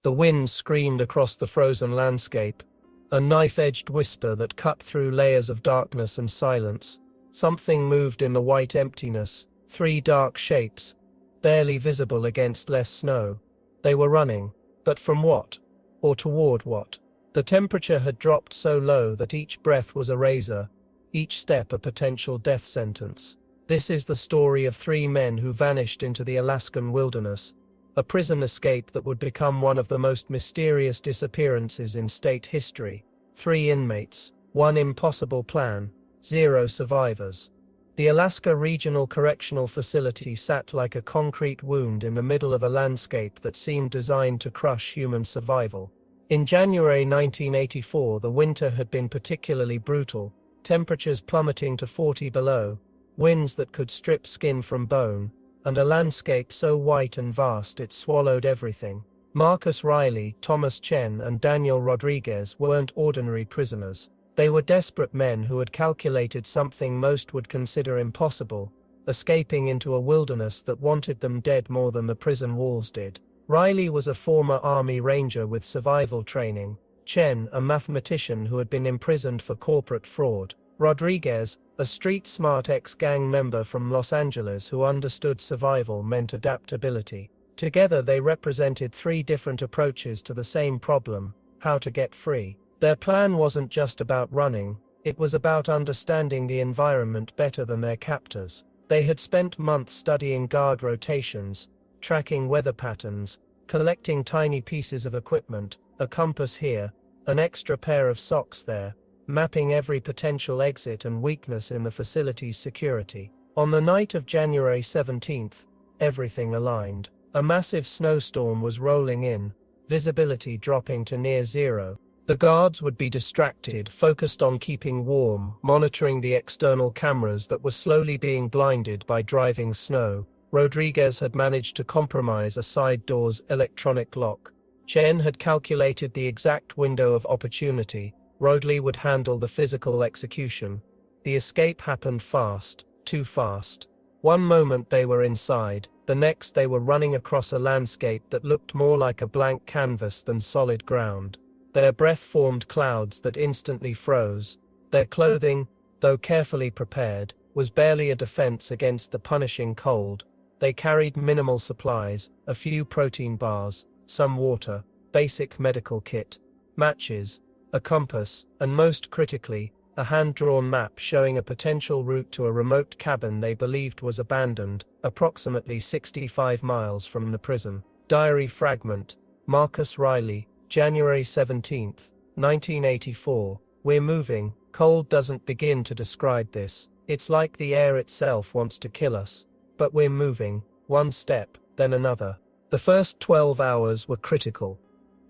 The wind screamed across the frozen landscape, a knife-edged whisper that cut through layers of darkness and silence. Something moved in the white emptiness, three dark shapes, barely visible against less snow. They were running, but from what? Or toward what? The temperature had dropped so low that each breath was a razor, each step a potential death sentence. This is the story of three men who vanished into the Alaskan wilderness, a prison escape that would become one of the most mysterious disappearances in state history. 3 inmates, 1 impossible plan, 0 survivors. The Alaska Regional Correctional Facility sat like a concrete wound in the middle of a landscape that seemed designed to crush human survival. In January 1984, the winter had been particularly brutal, temperatures plummeting to 40 below, winds that could strip skin from bone, and a landscape so white and vast it swallowed everything. Marcus Riley, Thomas Chen, and Daniel Rodriguez weren't ordinary prisoners. They were desperate men who had calculated something most would consider impossible, escaping into a wilderness that wanted them dead more than the prison walls did. Riley was a former Army Ranger with survival training, Chen, a mathematician who had been imprisoned for corporate fraud, Rodriguez, a street-smart ex-gang member from Los Angeles who understood survival meant adaptability. Together they represented 3 different approaches to the same problem: how to get free. Their plan wasn't just about running, it was about understanding the environment better than their captors. They had spent months studying guard rotations, tracking weather patterns, collecting tiny pieces of equipment, a compass here, an extra pair of socks there, mapping every potential exit and weakness in the facility's security. On the night of January 17th, everything aligned. A massive snowstorm was rolling in, visibility dropping to near zero. The guards would be distracted, focused on keeping warm, monitoring the external cameras that were slowly being blinded by driving snow. Rodriguez had managed to compromise a side door's electronic lock. Chen had calculated the exact window of opportunity. Rodley would handle the physical execution. The escape happened fast, too fast. One moment they were inside, the next they were running across a landscape that looked more like a blank canvas than solid ground. Their breath formed clouds that instantly froze. Their clothing, though carefully prepared, was barely a defense against the punishing cold. They carried minimal supplies, a few protein bars, some water, basic medical kit, matches, a compass, and most critically, a hand-drawn map showing a potential route to a remote cabin they believed was abandoned, approximately 65 miles from the prison. Diary fragment, Marcus Riley, January 17, 1984. We're moving. Cold doesn't begin to describe this. It's like the air itself wants to kill us. But we're moving, one step, then another. The first 12 hours were critical.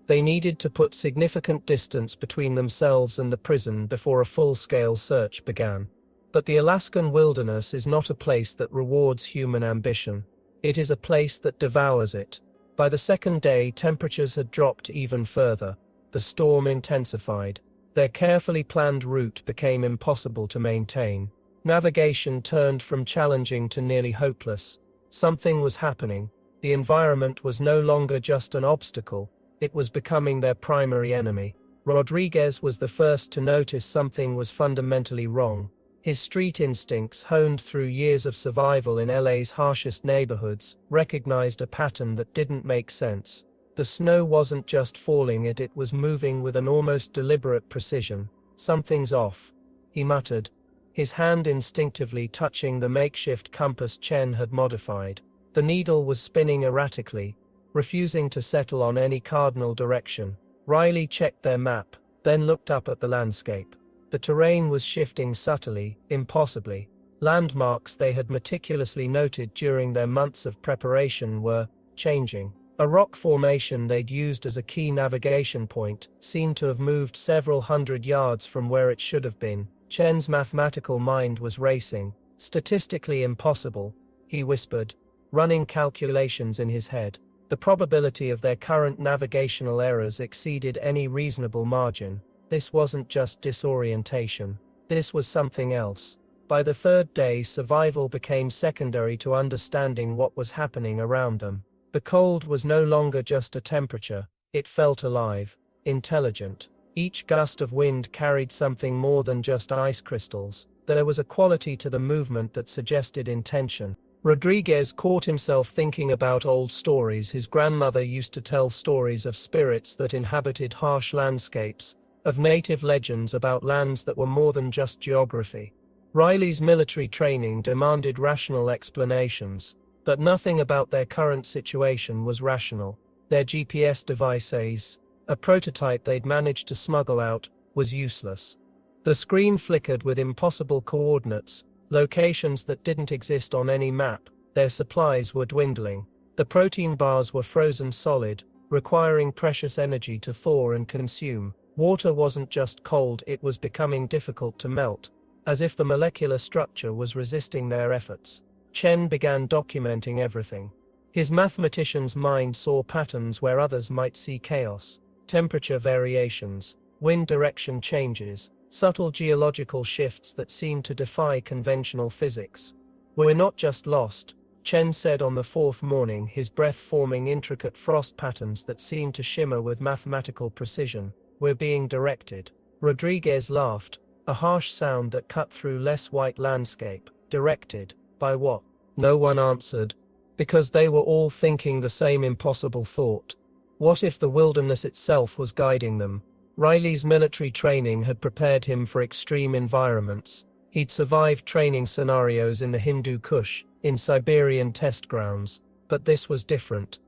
They needed to put significant distance between themselves and the prison before a full-scale search began. But the Alaskan wilderness is not a place that rewards human ambition. It is a place that devours it. By the second day, temperatures had dropped even further. The storm intensified. Their carefully planned route became impossible to maintain. Navigation turned from challenging to nearly hopeless. Something was happening. The environment was no longer just an obstacle. It was becoming their primary enemy. Rodriguez was the first to notice something was fundamentally wrong. His street instincts, honed through years of survival in LA's harshest neighborhoods, recognized a pattern that didn't make sense. The snow wasn't just falling, it was moving with an almost deliberate precision. Something's off, he muttered, his hand instinctively touching the makeshift compass Chen had modified. The needle was spinning erratically, refusing to settle on any cardinal direction. Riley checked their map, then looked up at the landscape. The terrain was shifting subtly, impossibly. Landmarks they had meticulously noted during their months of preparation were changing. A rock formation they'd used as a key navigation point seemed to have moved several hundred yards from where it should have been. Chen's mathematical mind was racing. Statistically impossible, he whispered, running calculations in his head. The probability of their current navigational errors exceeded any reasonable margin. This wasn't just disorientation. This was something else. By the third day, survival became secondary to understanding what was happening around them. The cold was no longer just a temperature. It felt alive, intelligent. Each gust of wind carried something more than just ice crystals. There was a quality to the movement that suggested intention. Rodriguez caught himself thinking about old stories his grandmother used to tell, stories of spirits that inhabited harsh landscapes, of native legends about lands that were more than just geography. Riley's military training demanded rational explanations, but nothing about their current situation was rational. Their GPS device, a prototype they'd managed to smuggle out, was useless. The screen flickered with impossible coordinates, locations that didn't exist on any map. Their supplies were dwindling. The protein bars were frozen solid, requiring precious energy to thaw and consume. Water wasn't just cold, it was becoming difficult to melt, as if the molecular structure was resisting their efforts. Chen began documenting everything. His mathematician's mind saw patterns where others might see chaos. Temperature variations, wind direction changes, subtle geological shifts that seemed to defy conventional physics. "We're not just lost," Chen said on the fourth morning, his breath forming intricate frost patterns that seemed to shimmer with mathematical precision. "We're being directed." Rodriguez laughed, a harsh sound that cut through less white landscape. Directed? By what? No one answered, because they were all thinking the same impossible thought. What if the wilderness itself was guiding them? Riley's military training had prepared him for extreme environments. He'd survived training scenarios in the Hindu Kush, in Siberian test grounds, but this was different.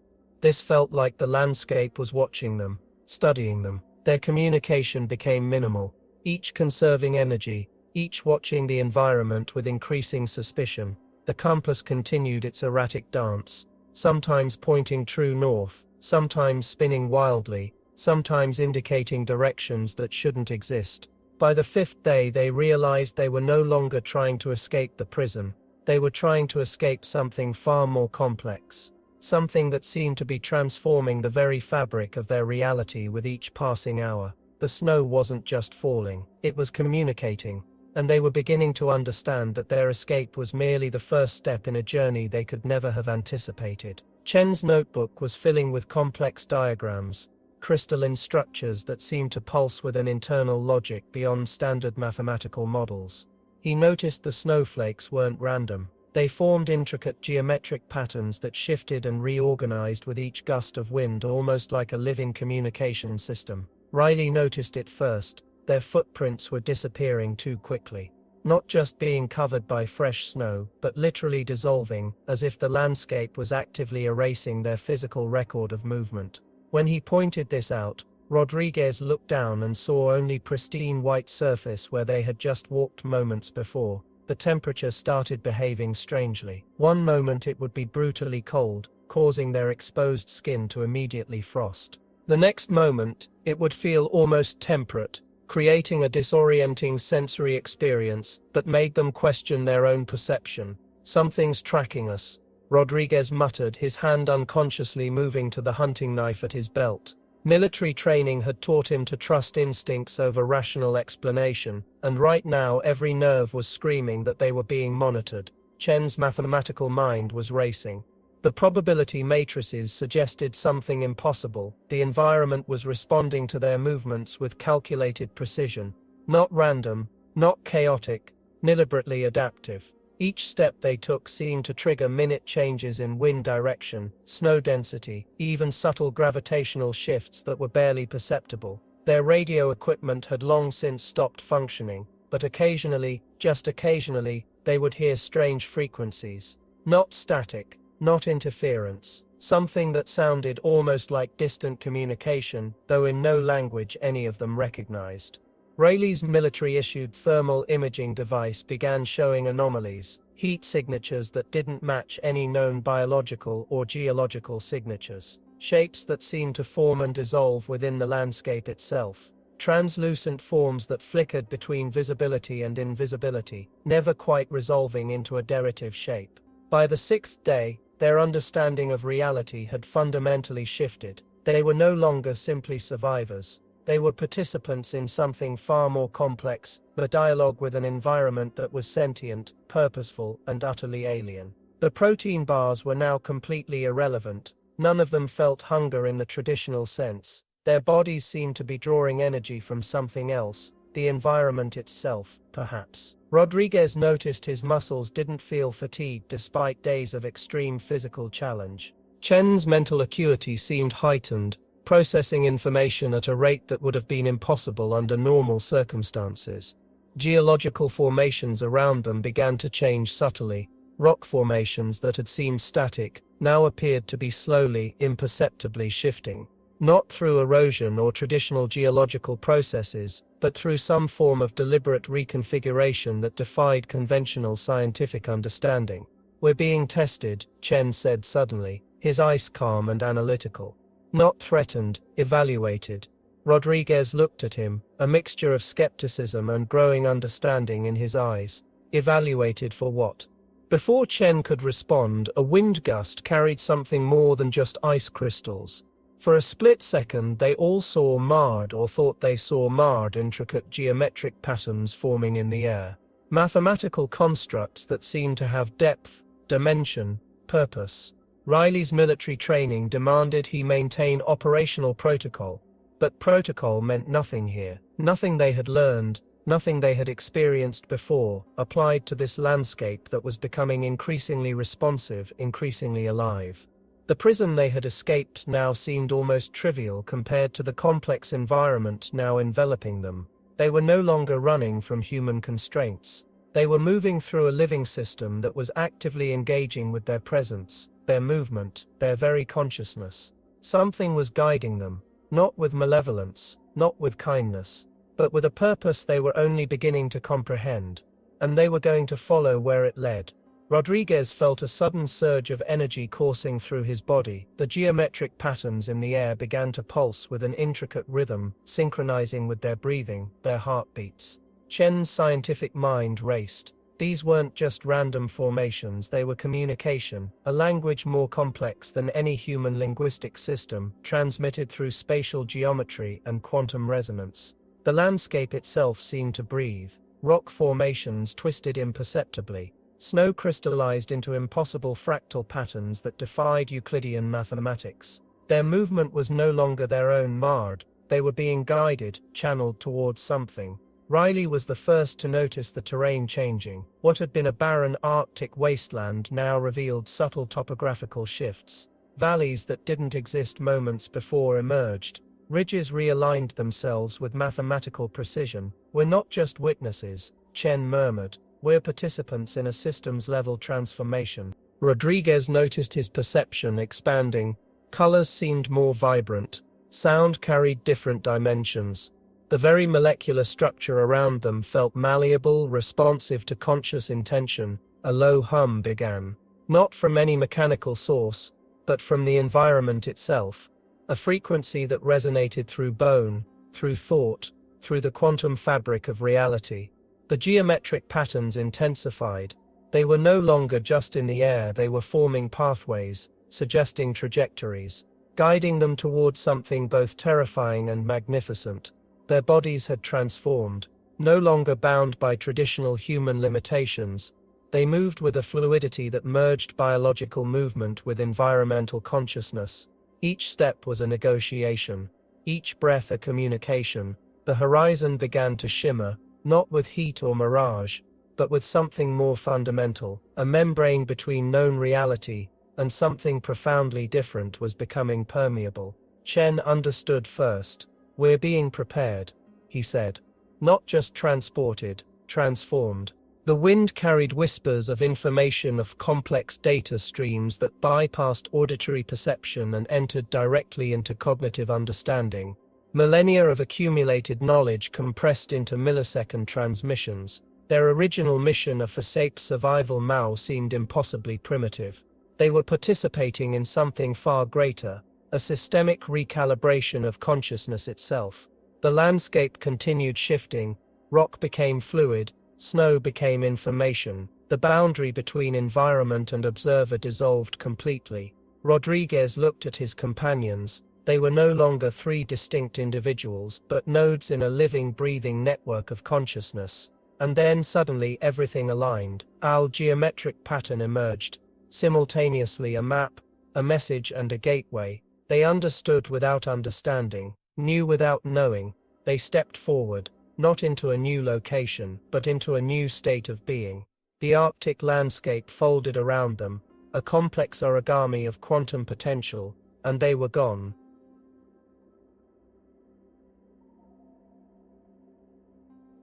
This felt like the landscape was watching them, studying them. Their communication became minimal, each conserving energy, each watching the environment with increasing suspicion. The compass continued its erratic dance, sometimes pointing true north, sometimes spinning wildly, sometimes indicating directions that shouldn't exist. By the fifth day they realized they were no longer trying to escape the prison. They were trying to escape something far more complex. Something that seemed to be transforming the very fabric of their reality with each passing hour. The snow wasn't just falling, it was communicating, and they were beginning to understand that their escape was merely the first step in a journey they could never have anticipated. Chen's notebook was filling with complex diagrams, crystalline structures that seemed to pulse with an internal logic beyond standard mathematical models. He noticed the snowflakes weren't random. They formed intricate geometric patterns that shifted and reorganized with each gust of wind, almost like a living communication system. Riley noticed it first. Their footprints were disappearing too quickly. Not just being covered by fresh snow, but literally dissolving, as if the landscape was actively erasing their physical record of movement. When he pointed this out, Rodriguez looked down and saw only pristine white surface where they had just walked moments before. The temperature started behaving strangely. One moment it would be brutally cold, causing their exposed skin to immediately frost. The next moment, it would feel almost temperate, creating a disorienting sensory experience that made them question their own perception. "Something's tracking us," Rodriguez muttered, his hand unconsciously moving to the hunting knife at his belt. Military training had taught him to trust instincts over rational explanation, and right now every nerve was screaming that they were being monitored. Chen's mathematical mind was racing. The probability matrices suggested something impossible. The environment was responding to their movements with calculated precision. Not random, not chaotic, deliberately adaptive. Each step they took seemed to trigger minute changes in wind direction, snow density, even subtle gravitational shifts that were barely perceptible. Their radio equipment had long since stopped functioning, but occasionally, just occasionally, they would hear strange frequencies. Not static, not interference. Something that sounded almost like distant communication, though in no language any of them recognized. Rayleigh's military-issued thermal imaging device began showing anomalies, heat signatures that didn't match any known biological or geological signatures, shapes that seemed to form and dissolve within the landscape itself, translucent forms that flickered between visibility and invisibility, never quite resolving into a derivative shape. By the sixth day, their understanding of reality had fundamentally shifted. They were no longer simply survivors. They were participants in something far more complex, a dialogue with an environment that was sentient, purposeful, and utterly alien. The protein bars were now completely irrelevant. None of them felt hunger in the traditional sense. Their bodies seemed to be drawing energy from something else, the environment itself, perhaps. Rodriguez noticed his muscles didn't feel fatigued despite days of extreme physical challenge. Chen's mental acuity seemed heightened, processing information at a rate that would have been impossible under normal circumstances. Geological formations around them began to change subtly. Rock formations that had seemed static now appeared to be slowly, imperceptibly shifting. Not through erosion or traditional geological processes, but through some form of deliberate reconfiguration that defied conventional scientific understanding. "We're being tested," Chen said suddenly, his eyes calm and analytical. "Not threatened, evaluated." Rodriguez looked at him, a mixture of skepticism and growing understanding in his eyes. Evaluated for what? Before Chen could respond, a wind gust carried something more than just ice crystals. For a split second, they all saw marred or thought they saw marred intricate geometric patterns forming in the air. Mathematical constructs that seemed to have depth, dimension, purpose. Riley's military training demanded he maintain operational protocol, but protocol meant nothing here. Nothing they had learned, nothing they had experienced before, applied to this landscape that was becoming increasingly responsive, increasingly alive. The prison they had escaped now seemed almost trivial compared to the complex environment now enveloping them. They were no longer running from human constraints. They were moving through a living system that was actively engaging with their presence, their movement, their very consciousness. Something was guiding them, not with malevolence, not with kindness, but with a purpose they were only beginning to comprehend, and they were going to follow where it led. Rodriguez felt a sudden surge of energy coursing through his body. The geometric patterns in the air began to pulse with an intricate rhythm, synchronizing with their breathing, their heartbeats. Chen's scientific mind raced. These weren't just random formations, they were communication, a language more complex than any human linguistic system, transmitted through spatial geometry and quantum resonance. The landscape itself seemed to breathe. Rock formations twisted imperceptibly. Snow crystallized into impossible fractal patterns that defied Euclidean mathematics. Their movement was no longer their own marred. They were being guided, channeled towards something. Riley was the first to notice the terrain changing. What had been a barren Arctic wasteland now revealed subtle topographical shifts. Valleys that didn't exist moments before emerged. Ridges realigned themselves with mathematical precision. "We're not just witnesses," Chen murmured. "We're participants in a systems-level transformation." Rodriguez noticed his perception expanding. Colors seemed more vibrant. Sound carried different dimensions. The very molecular structure around them felt malleable, responsive to conscious intention. A low hum began. Not from any mechanical source, but from the environment itself. A frequency that resonated through bone, through thought, through the quantum fabric of reality. The geometric patterns intensified. They were no longer just in the air, they were forming pathways, suggesting trajectories, guiding them toward something both terrifying and magnificent. Their bodies had transformed, no longer bound by traditional human limitations. They moved with a fluidity that merged biological movement with environmental consciousness. Each step was a negotiation, each breath a communication. The horizon began to shimmer, not with heat or mirage, but with something more fundamental. A membrane between known reality and something profoundly different was becoming permeable. Chen understood first. "We're being prepared," he said. "Not just transported, transformed." The wind carried whispers of information, of complex data streams that bypassed auditory perception and entered directly into cognitive understanding. Millennia of accumulated knowledge compressed into millisecond transmissions. Their original mission of safe survival now seemed impossibly primitive. They were participating in something far greater, a systemic recalibration of consciousness itself. The landscape continued shifting. Rock became fluid, snow became information. The boundary between environment and observer dissolved completely. Rodriguez looked at his companions. They were no longer three distinct individuals, but nodes in a living, breathing network of consciousness. And then suddenly everything aligned. A geometric pattern emerged. Simultaneously a map, a message and a gateway. They understood without understanding, knew without knowing. They stepped forward, not into a new location, but into a new state of being. The Arctic landscape folded around them, a complex origami of quantum potential, and they were gone,